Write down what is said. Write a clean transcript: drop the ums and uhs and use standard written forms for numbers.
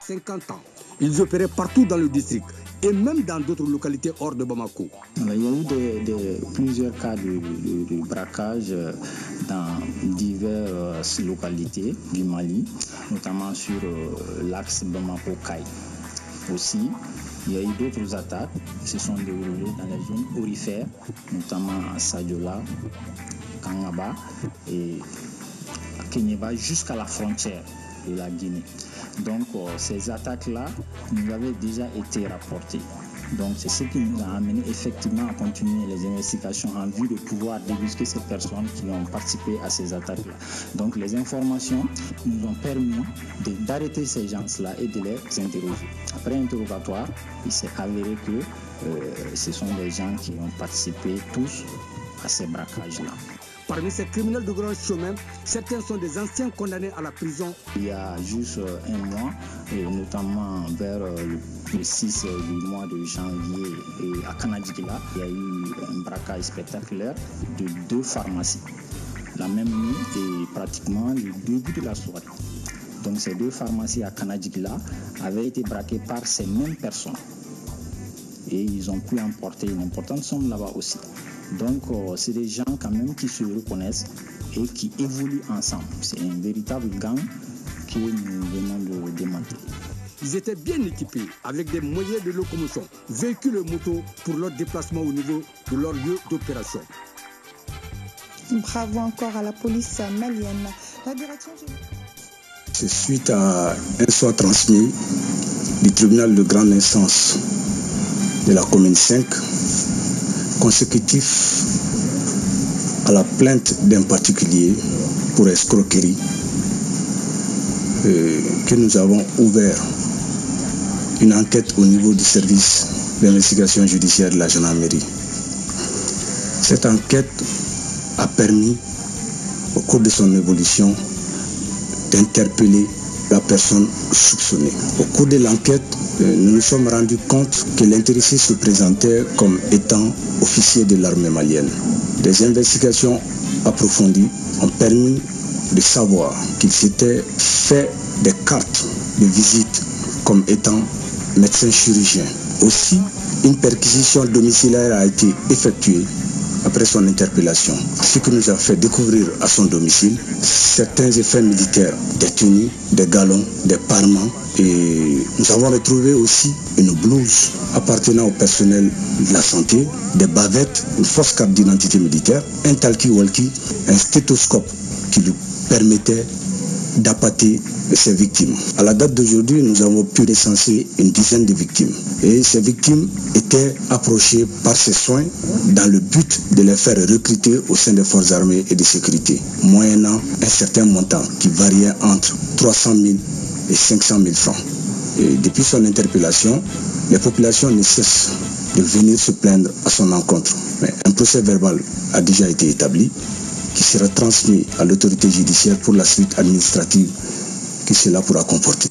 50 ans. Ils opéraient partout dans le district et même dans d'autres localités hors de Bamako. Alors, il y a eu plusieurs cas de braquage dans diverses localités du Mali, notamment sur l'axe Bamako-Kaï. Aussi, il y a eu d'autres attaques qui se sont déroulées dans les zones aurifères, notamment à Sadiola, Kangaba et à Kenyeba jusqu'à la frontière de la Guinée. Donc ces attaques-là nous avaient déjà été rapportées. Donc c'est ce qui nous a amené effectivement à continuer les investigations en vue de pouvoir débusquer ces personnes qui ont participé à ces attaques-là. Donc les informations nous ont permis d'arrêter ces gens-là et de les interroger. Après interrogatoire, il s'est avéré que ce sont des gens qui ont participé tous à ces braquages-là. Parmi ces criminels de grand chemin, certains sont des anciens condamnés à la prison. Il y a juste un mois, et notamment vers le 6 du mois de janvier à Kanadjikila, il y a eu un braquage spectaculaire de 2 pharmacies. La même nuit et pratiquement le début de la soirée. Donc ces 2 pharmacies à Kanadjikila avaient été braquées par ces mêmes personnes. Et ils ont pu emporter une importante somme là-bas aussi. Donc c'est des gens quand même qui se reconnaissent et qui évoluent ensemble. C'est un véritable gang que nous venons de démanteler. Ils étaient bien équipés avec des moyens de locomotion, véhicules et motos pour leur déplacement au niveau de leur lieu d'opération. Bravo encore à la police malienne. La direction... C'est suite à un soir transmis du tribunal de grande instance de la commune 5, consécutif à la plainte d'un particulier pour escroquerie, que nous avons ouvert une enquête au niveau du service d'investigation judiciaire de la gendarmerie. Cette enquête a permis, au cours de son évolution, d'interpeller la personne soupçonnée. Au cours de l'enquête, nous nous sommes rendus compte que l'intéressé se présentait comme étant officier de l'armée malienne. Des investigations approfondies ont permis de savoir qu'il s'était fait des cartes de visite comme étant médecin chirurgien. Aussi, une perquisition domiciliaire a été effectuée après son interpellation, ce qui nous a fait découvrir à son domicile certains effets militaires, des tenues, des galons, des parements, et nous avons retrouvé aussi une blouse appartenant au personnel de la santé, des bavettes, une fausse carte d'identité militaire, un talkie-walkie, un stéthoscope qui lui permettait d'appâter ces victimes. À la date d'aujourd'hui, nous avons pu recenser une dizaine de victimes. Et ces victimes étaient approchées par ces soins dans le but de les faire recruter au sein des forces armées et de sécurité, moyennant un certain montant qui variait entre 300 000 et 500 000 francs. Et depuis son interpellation, les populations ne cessent de venir se plaindre à son encontre. Mais un procès verbal a déjà été établi, qui sera transmis à l'autorité judiciaire pour la suite administrative que cela pourra comporter.